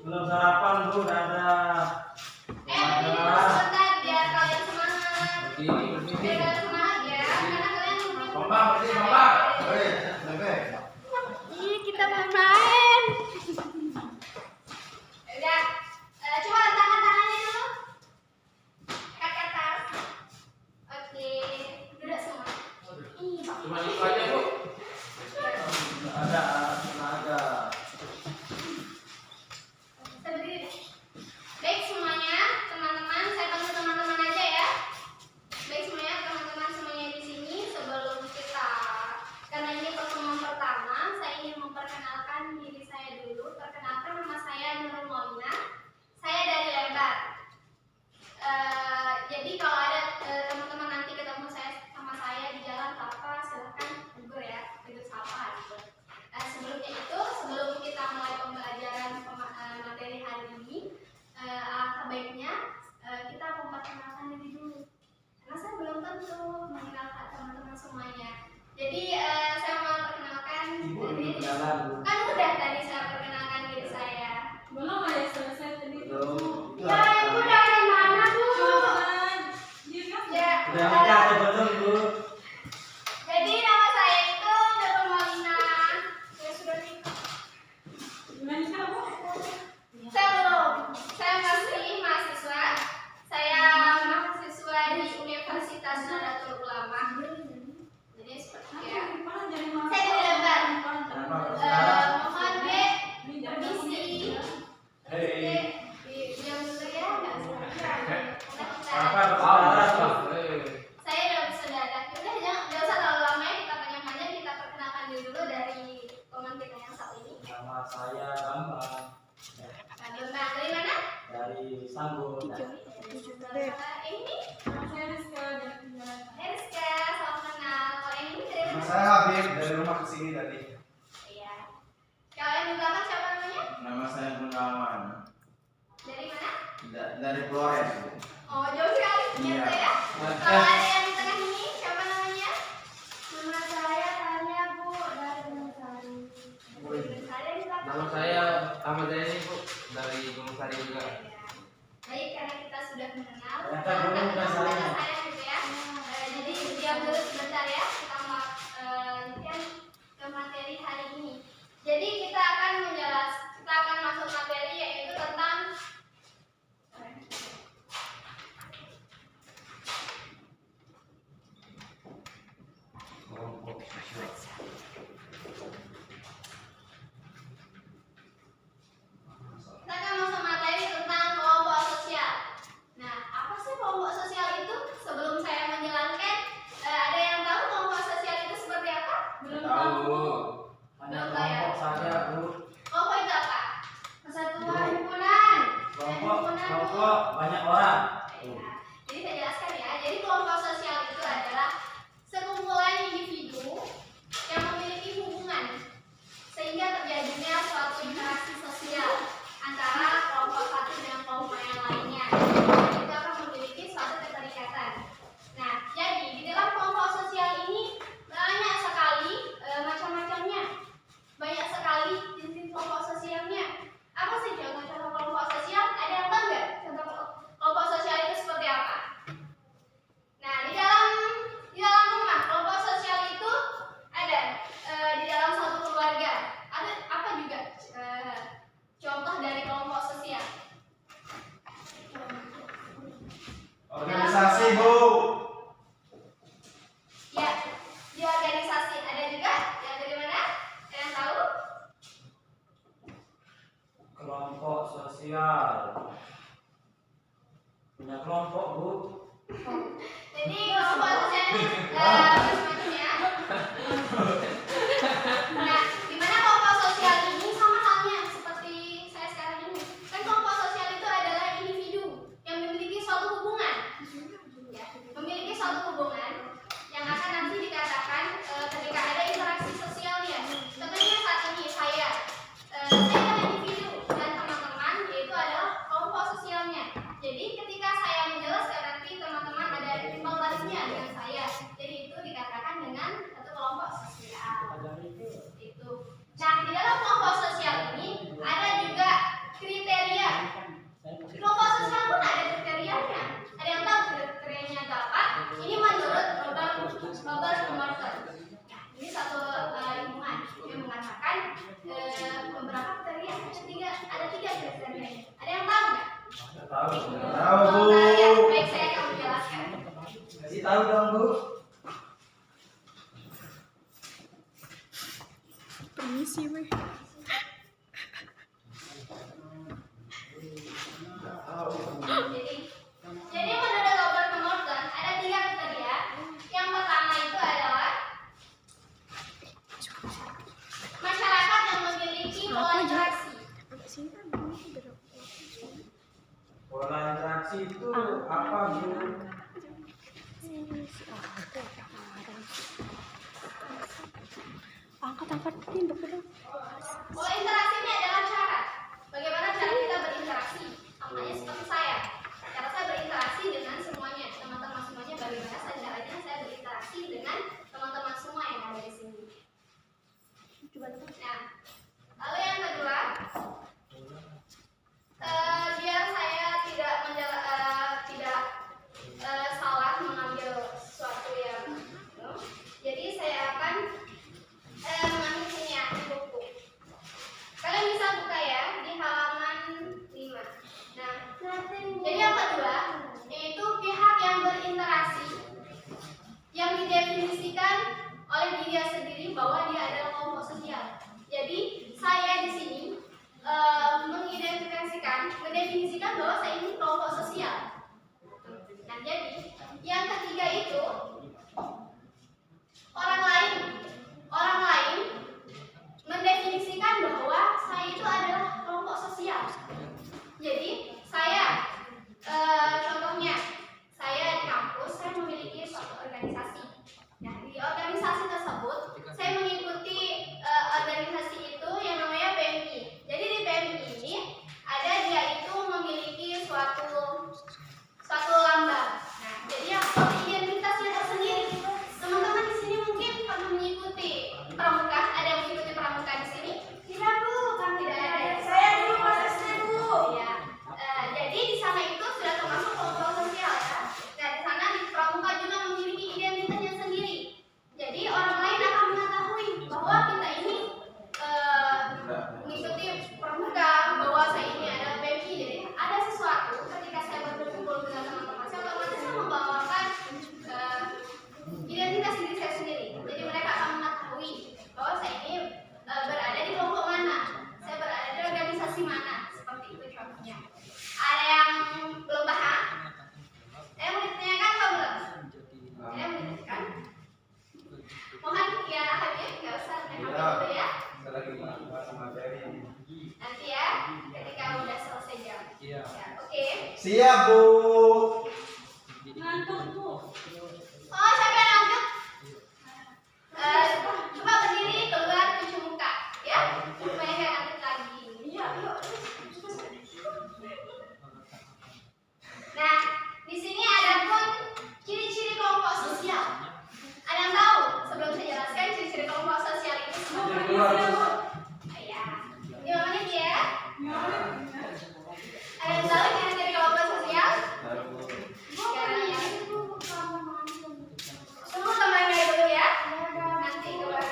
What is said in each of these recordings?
Belum sarapan Bu, udah ada. Sebentar biar kalian semangat. Biar kalian semangat ya, karena kalian kita mau main. Udah, coba tangan-tangannya dulu. Kaki atas. Oke, duduk semua. Cuma itu aja Bu. Ada tenaga. Baik semuanya, teman-teman, saya panggil teman-teman aja ya. Baik semuanya, teman-teman semuanya di sini. Sebelum kita, karena ini pertemuan pertama, saya ingin memperkenalkan diri saya dulu. Perkenalkan, nama saya Nurul Molina. Saya dari Lembar. Jadi kalau ada teman-teman nanti ketemu sama saya di jalan apa, silahkan tegur ya, tegur sapa gitu. Sebelum kita mulai pembelajaran materi hari ini, alangkah baiknya kita memperkenalkan diri dulu, karena saya belum tentu mengenalkan teman-teman semuanya. Jadi saya mau perkenalkan diri. Kan udah tadi saya perkenalkan diri saya. Belum ada selesai tadi. Ya, ibu dari mana Bu? Ya. Udah ada belum Bu? Jadi nama saya itu Nurul Molina. Ya sudah nih. Saya masih mahasiswa. Saya mahasiswa di Universitas Nahdlatul Ulama. Jadi seperti ya. Saya dari Lembar. Mohon B, permisi. Diam dulu ya, nggak saya udah bersaudara. Udah jangan usah terlalu lama ya, kita panjang-panjang, kita perkenalkan dulu dari teman kita yang satu ini. Nama saya Bambang. Bambang dari mana? Dari Sambung. Ini Saya Rizka dari Rizka, salam kenal. Kalau yang ini dari mana? Saya Habib dari rumah ke sini tadi. Iya. Kalau yang di belakang siapa namanya? Nama saya Gunawan. Dari mana? Dari Flores. Oh, jauh sekali. Iya. Ya. Kalau ada yang di tengah ini, siapa namanya? Nama saya Tanya Bu dari Gunung Sari. Ada di belakang. Nama saya Ahmad Zaini Bu, dari Gunung Sari juga. Baik, karena kita sudah mengenal, Ternyata dulu bukan saya. saya gitu ya. Jadi diam dulu sebentar ya, kita mau lanjutkan ke materi hari ini. Jadi kita akan masuk materi yaitu tentang kita akan masuk materi tentang kelompok sosial. Nah, apa sih kelompok sosial itu? Sebelum saya menjelaskan, ada yang tahu kelompok sosial itu seperti apa? Belum Tahu tahu. Bu. Hanya kelompok saja Bu. Kelompok itu apa? Persatuan himpunan. Kelompok banyak orang. Jadi saya jelaskan ya. Jadi kelompok sosial itu adalah sekumpulan individu yang memiliki hubungan sehingga terjadinya suatu interaksi sosial antara kelompok satu dengan kelompok yang lainnya. Itu akan memiliki suatu keterikatan. Nah, jadi di dalam kelompok sosial ini banyak sekali macam-macamnya. Banyak sekali jenis kelompok sosialnya. Apa sih contoh-contoh kelompok sosial? Ada yang tahu nggak contoh kelompok sosial itu seperti apa? Nah, di dalam rumah kelompok sosial itu ada di dalam satu keluarga. Ada apa juga contoh dari kelompok sosial? Organisasi Bu. Ya, di organisasi ada juga. Yang dari mana? Ada yang tahu? Kelompok sosial. Punya kelompok Bu. Jadi kelompok sosial ini macam-macam ya. Nah, di mana kelompok sosial ini sama halnya seperti saya sekarang ini. Kan kelompok sosial itu adalah individu yang memiliki suatu hubungan. Ya, memiliki suatu hubungan yang akan nanti dikatakan ketika ada interaksi sosialnya. Contohnya saat ini saya adalah individu dan teman-teman yaitu adalah kelompok sosialnya. Tahu, Bu. Baik, saya akan menjelaskan. Kasih tahu dong, Bu. Permisi, weh. Jadi menurut Robert Morgan ada 3 kriteria. Yang pertama itu adalah masyarakat yang memiliki pola interaksi. Pola interaksi itu apa, Bu? Angkat pintu dong. Pola interaksi ini adalah cara bagaimana cara kita berinteraksi. Contohnya seperti saya. Cara saya berinteraksi dengan semuanya, teman-teman semuanya. Bagaimana caranya saya berinteraksi dengan teman-teman semua yang ada di sini. Nah, lalu yang kedua, biar saya tidak salah mengambil sesuatu yang jadi saya akan mengambil sini ya di buku. Kalian bisa buka ya di halaman 5. Nah, jadi yang kedua yaitu pihak yang berinteraksi yang didefinisikan oleh dirinya sendiri bahwa dia adalah kelompok sosial. Jadi saya di sini mendefinisikan bahwa saya ini kelompok sosial. Nah, jadi yang ketiga itu orang lain mendefinisikan bahwa saya itu adalah kelompok sosial. Jadi saya contohnya saya di kampus saya memiliki suatu organisasi. Nah, di organisasi tersebut saya mengikuti organisasi itu yang namanya PMI. Jadi di PMI ini ada dia itu memiliki suatu lambang. Nah, jadi yang identitasnya tersendiri. Teman-teman di sini mungkin pernah mengikuti pramuka. Ada yang mengikuti pramuka di sini? Tidak, Bu, kan tidak ada. Saya dulu pas SD, Bu. Ya. Jadi di sana itu sudah termasuk kelompok sosial ya. Nah, di sana di pramuka juga memiliki identitasnya sendiri. Jadi orang lain akan mengetahui bahwa kita ini mengikuti pramuka, bahwa saya ini adalah BMI. Jadi ada sesuatu ketika saya berkumpul dengan teman-teman saya, otomatis saya membawakan identitas diri saya sendiri. Jadi mereka akan mengetahui bahwa saya ini berada di kelompok mana, saya berada di organisasi mana, seperti itu contohnya. Ada yang belum paham? Saya mau ditanyakan atau belum? Saya mau ditanyakan? Mohon ya Habib, nggak usah naik dulu ya. Kita lagi bahas materi. Nanti ya, ketika udah selesai jam. Iya. Ya, oke. Siap, Bu. Oh, siapa yang ngantuk? Coba berdiri, keluar, cuci muka, ya. Supaya nggak ngantuk lagi. Iya, yuk. Nah, di sini ada pun ciri-ciri kelompok sosial. Ada yang tahu? Sebelum saya jelaskan ciri-ciri kelompok sosial itu semua. Iya. 5 menit ya. Ada yang tahu ciri-ciri kelompok sosial? Tunggu temannya dulu ya. Nanti keluar.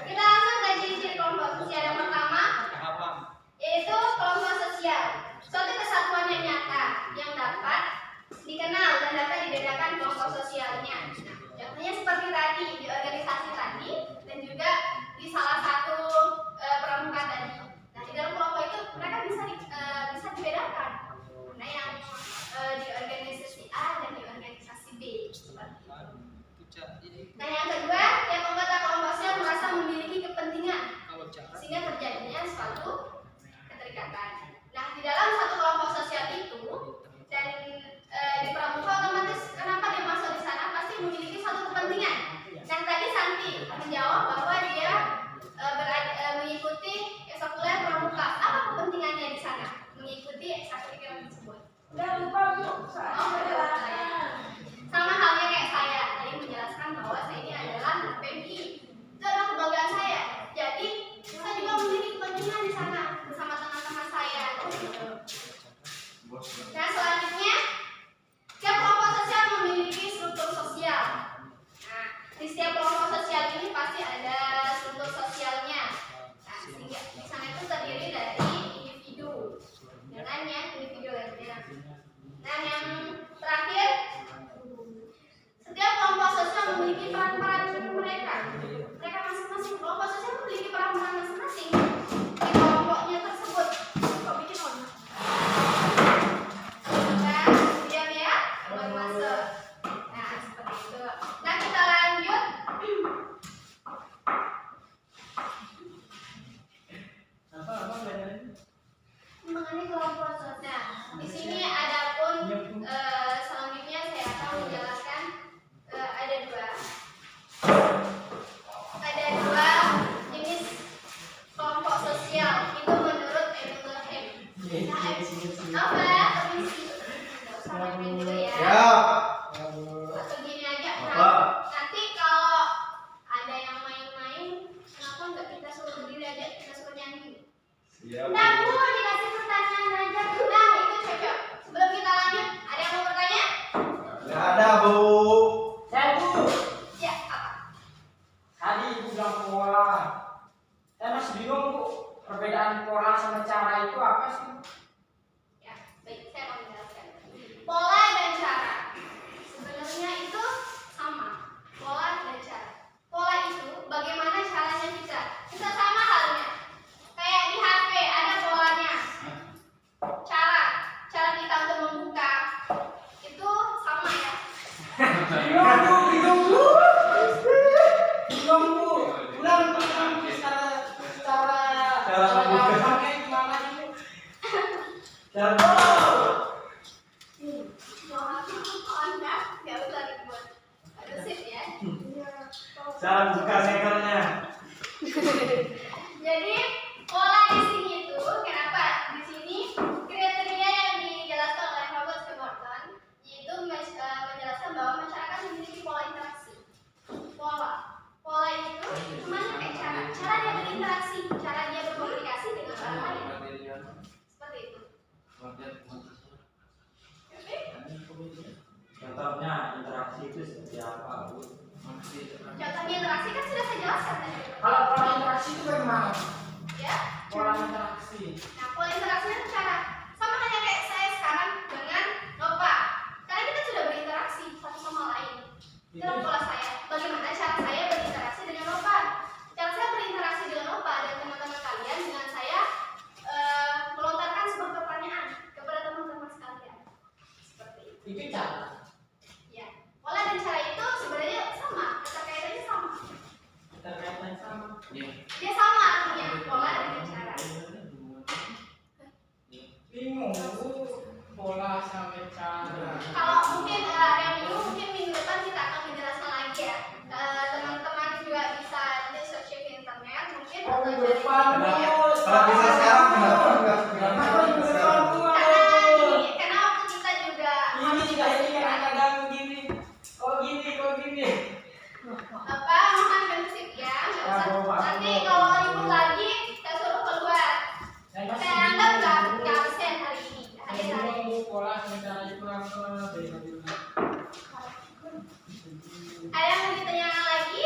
Kita langsung ke ciri-ciri kelompok sosial. Yang pertama yaitu kelompok sosial, suatu kesatuan yang nyata yang dapat dikenal dan dapat dibedakan kelompok sosialnya. Contohnya seperti tadi di organisasi tadi dan juga di salah satu pramuka tadi. Nah, di dalam kelompok itu mereka bisa dibedakan. Nah, yang di organisasi A dan di organisasi B seperti itu. Nah, yang kedua, yang anggota kelompok sosial merasa memiliki kepentingan sehingga terjadinya suatu keterikatan. Nah, di dalam satu kelompok sosial itu dan di pramuka otomatis kenapa dia masuk di sana pasti memiliki suatu kepentingan. Dan tadi Santi menjawab bahwa dia mengikuti ekstrakurikuler pramuka. Apa kepentingannya di sana mengikuti ekstrakurikuler tersebut? Sama halnya kayak saya tadi menjelaskan bahwa saya ini adalah PMI. Itu adalah kebanggaan saya. Jadi saya juga memiliki kepentingan di sana bersama teman-teman saya. Nah, selanjutnya setiap kelompok sosial memiliki struktur sosial. Nah, di setiap kelompok sosial ini pasti ada struktur sosialnya. Nah, sehingga di sana itu terdiri dari individu. Nova, permisi. Nggak usah main dulu ya. Siap. Atau gini aja, Apa? nanti kalau ada yang main-main, kenapa nggak kita suruh berdiri aja, kita suruh nyanyi? Siap. Nah, Bu, dikasih pertanyaan aja. Nah, itu cocok. Sebelum kita lanjut, ada yang mau bertanya? Nggak ada, Bu. Saya Bu, Ya, apa? tadi Ibu bilang pola. Saya masih bingung Bu, perbedaan pola sama cara itu apa sih? Ya, baik, saya mau menjelaskan. Pola dan cara. Sebenarnya itu sama. Pola dan cara. Pola itu bagaimana caranya kita. Kita sama halnya. Kayak di HP ada polanya. Cara kita untuk membuka itu sama ya. Bingung Bu, bingung Bu. Bingung Bu. Ulang cara gampangnya gimana sih Bu? Nggak usah dibuat. Ada sip ya. Cara buka sekelnya. Jadi pola di sini itu kenapa di sini kriteria yang dijelaskan oleh Robert K. Morton yaitu menjelaskan bahwa masyarakat memiliki pola interaksi. Pola itu gimana kayak cara dia berinteraksi, cara dia berkomunikasi dengan orang lain seperti itu. Oke? Contohnya interaksi itu seperti apa, Bu? Contohnya interaksi kan sudah saya jelaskan tadi. Kalau pola interaksi itu bagaimana? Ya. Pola interaksi. Nah, pola interaksinya itu cara sama hanya kayak saya sekarang dengan Nova. Karena kita sudah berinteraksi satu sama lain. Itulah pola saya. Bagaimana cara saya berinteraksi dengan Nova? Cara saya berinteraksi dengan Nova dan teman-teman kalian dengan saya melontarkan sebuah pertanyaan kepada teman-teman sekalian. Seperti itu. Itu cara. Ya. Pola dan cara itu sebenarnya sama, keterkaitannya sama. Terkaitan sama. Dia sama artinya pola dengan cara. Bingung Bu, pola sama cara. Kalau mungkin ada yang bingung, mungkin minggu depan kita akan menjelaskan lagi ya. Teman-teman juga bisa search di internet mungkin Oh, atau minggu cari depan, di Bu. ya. Kalau bisa sekarang kenapa nggak Kenapa minggu depan Bu? Karena waktu kita juga Ini tidak ini kadang-kadang gini. Oh gini, kok gini. apa mohon prinsip ya, nggak Ya, usah. Bu, Pak. Nanti kalau ribut lagi, saya suruh keluar. Saya anggap nggak absen hari ini, hadir hari ini. Bu, pola sama caranya kurang beda. Ada yang mau ditanyakan lagi?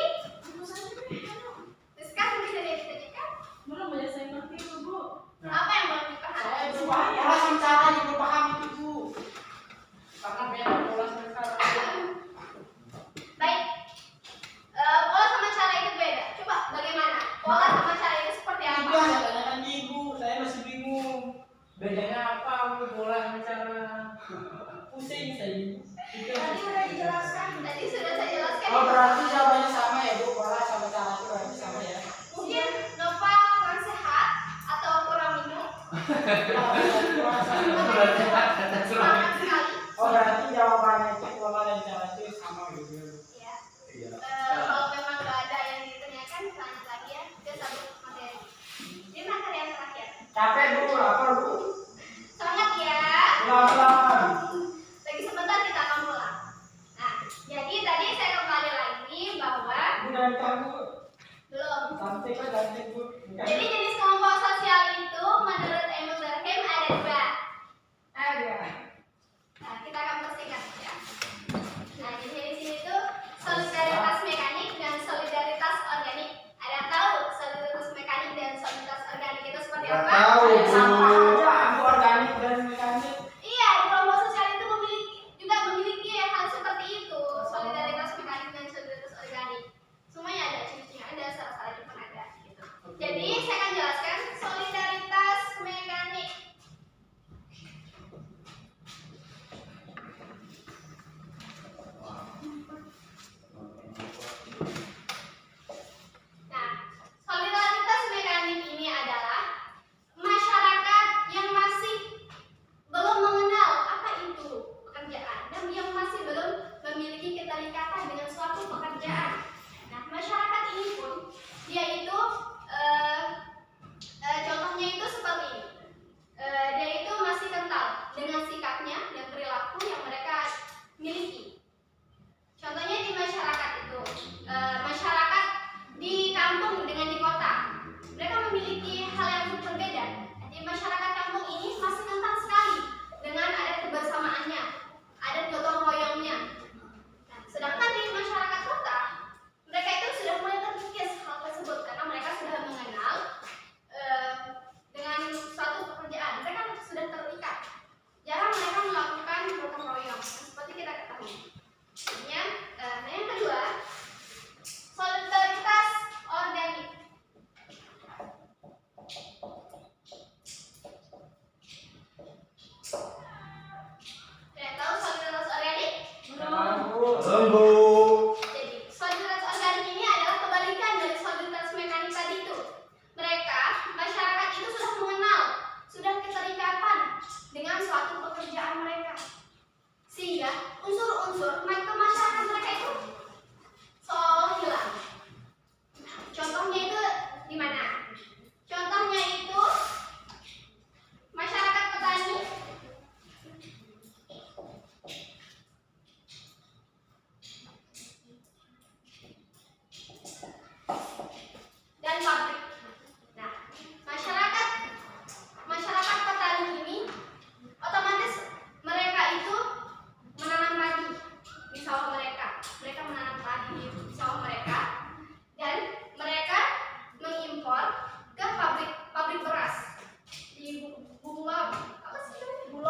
Rizka mungkin ada yang ditanyakan? Belum ya, saya ngerti itu, Bu. Apa yang mau Saya dipahami? itu pola sama caranya belum paham itu Bu. Karena beda pola sama cara. Baik. Pola sama cara itu beda. Coba bagaimana? Pola sama cara itu seperti Itu apa? yang saya tanyakan Ibu, saya masih bingung. Bedanya apa Bu, pola sama cara? Pusing saya. Tadi udah dijelaskan. Tadi sudah saya jelaskan. Oh berarti jawabannya sama ya Bu, pola sama cara itu berarti sama ya? Mungkin Nova kurang sehat atau kurang minum. Semangat sekali. Oh berarti jawabannya itu pola dan cara itu sama gitu. Ya. Iya. Kalau memang nggak ada yang ditanyakan, lanjut lagi ya ke satu materi. Ini materi yang terakhir. Capek Bu, lapar Bu. Semangat ya. Pelan-pelan. Lagi sebentar kita akan pulang. Nah, jadi tadi saya kembali lagi bahwa Bu dari kamu belum. cantik kan cantik Bu. Jadi jenis kelompok sosial itu menurut Emil Durkheim ada dua. Ada. Nah, kita akan persingkat ya. Nah, jadi di sini tuh solidaritas mekanik dan solidaritas organik. Ada yang tahu solidaritas mekanik dan solidaritas organik itu seperti Nggak apa? tahu, Bu. Sama aja Bu, organik dan mekanik. Iya, di kelompok sosial itu memiliki hal seperti itu, solidaritas mekanik dan solidaritas organik. Semuanya ada ciri-cirinya, ada salah-salahnya pun ada gitu. Jadi saya akan jelaskan solidaritas mekanik.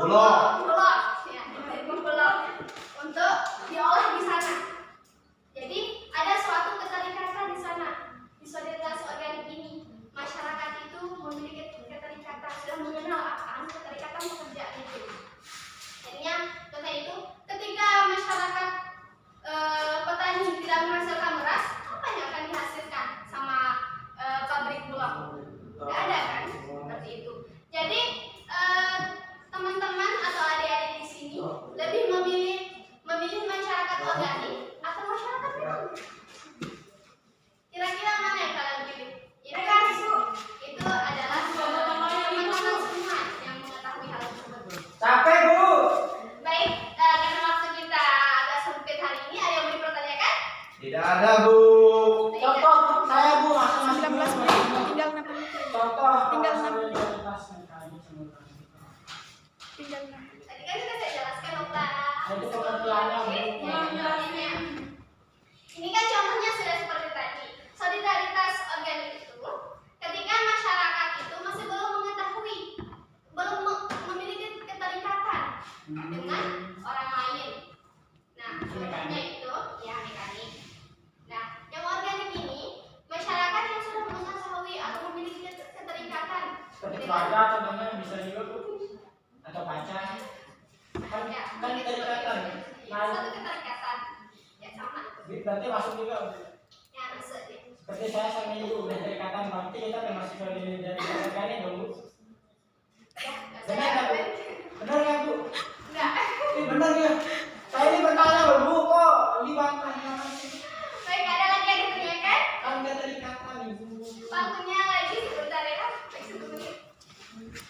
bulog, ya, bulog untuk diolah di sana. Jadi ada suatu keterikatan di sana. Di solidaritas organik ini, masyarakat itu memiliki keterikatan, sudah mengenal apaan keterikatan pekerjaan itu. Jadinya karena itu, ketika masyarakat petani tidak menghasilkan beras, apa yang akan dihasilkan sama pabrik bulog? Tidak ada kan, seperti itu. Jadi teman-teman atau adik-adik di sini lebih memilih masyarakat organik atau masyarakat memang? Kira-kira mana yang kalian pilih? Itu adalah teman-teman semua yang mengetahui hal tersebut. Capek Bu. Baik, karena waktu kita agak sempit hari ini, ada yang mau dipertanyakan? Tidak ada, Bu. Contoh saya Bu masih 19 menit. Tinggal 6 menit. Contoh Tinggal solidaritas NKRI sama petani. Tinggal 6 menit. Tadi kan sudah saya jelaskan, Opa. Itu pengertiannya Bu. Pengertiannya. Ini kan contohnya sudah seperti tadi. Solidaritas organik itu ketika masyarakat itu masih belum mengetahui, belum memiliki keterikatan dengan orang lain. Nah, contohnya itu ya mekanik. Nah, yang organik ini masyarakat yang sudah mengetahui atau memiliki keterikatan Seperti dengan keluarga contohnya bisa juga Bu. Atau pacar. Kan ya, keterikatan. satu keterikatan. Ya sama. Berarti masuk juga Bu. Ya masuk ya. Seperti saya sama ibu udah terikatan berarti kita termasuk solidaritas organik dong Bu. Ya, Benar nggak Bu? Benar nggak Bu? enggak. Ini benar ya. Saya ini bertanya loh Bu kok dibantah Baik, ada lagi yang ditanyakan? kan keterikatan Ibu. Waktunya lagi sebentar ya. Baik, 1 menit.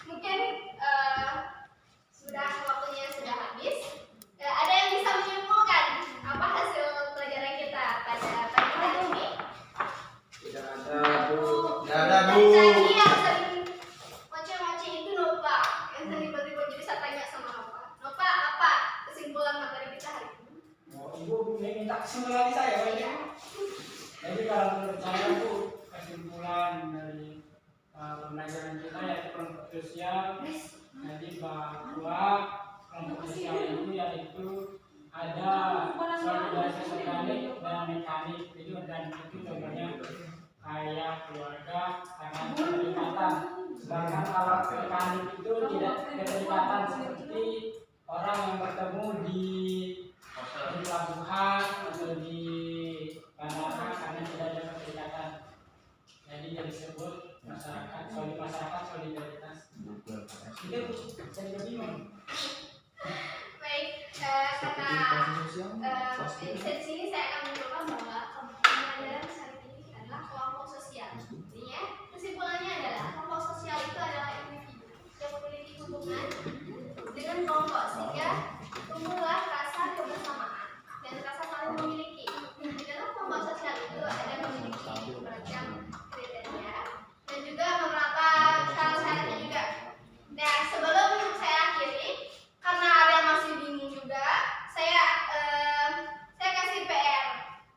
Mungkin waktunya sudah habis. Ada yang bisa menyimpulkan apa hasil pelajaran kita pada pagi hari ini? Tidak ada, Bu. Tidak ada, Dari Bu. tadi yang sering ngoceh-ngoceh itu Nova. Yang sering tiba-tiba jadi saya tanya sama Nova. Nova, apa kesimpulan materi kita hari ini? Oh, Ibu minta kesimpulan saya Pak, ya. Jadi kalau menurut saya Bu kesimpulan dari pembelajaran kita yaitu kelompok sosial jadi bahwa kelompok sosial itu yaitu ada solidaritas organik dan mekanik itu dan itu contohnya kayak keluarga karena keterikatan. Sedangkan kalau mekanik itu tidak keterikatan seperti orang yang bertemu di pelabuhan atau di bandara karena tidak ada keterikatan. Jadi yang disebut masyarakat solidaritas. Itu saya juga bingung. Baik, karena dari sini saya akan menunjukkan bahwa pembelajaran hari ini adalah kelompok sosial. Artinya kesimpulannya adalah kelompok sosial itu adalah individu yang memiliki hubungan dengan kelompok sehingga tumbuhlah rasa kebersamaan dan rasa saling memiliki. Di dalam kelompok sosial itu ada memiliki beragam kriteria dan juga beberapa syarat-syaratnya juga. Nah, sebelum saya akhiri, karena ada yang masih bingung juga, saya kasih PR.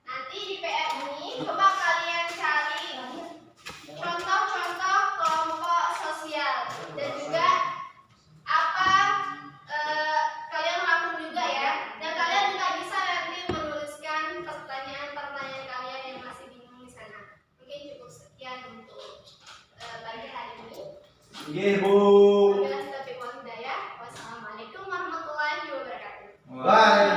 Nanti di PR ini coba kalian cari contoh-contoh kelompok sosial dan juga apa kalian rangkum juga ya. Dan kalian juga bisa nanti menuliskan pertanyaan-pertanyaan kalian yang masih bingung di sana. Mungkin cukup sekian untuk pagi hari ini. Nggih, Bu. Wabillahi taufiq wal hidayah. Wassalamualaikum warahmatullahi wabarakatuh. Bye.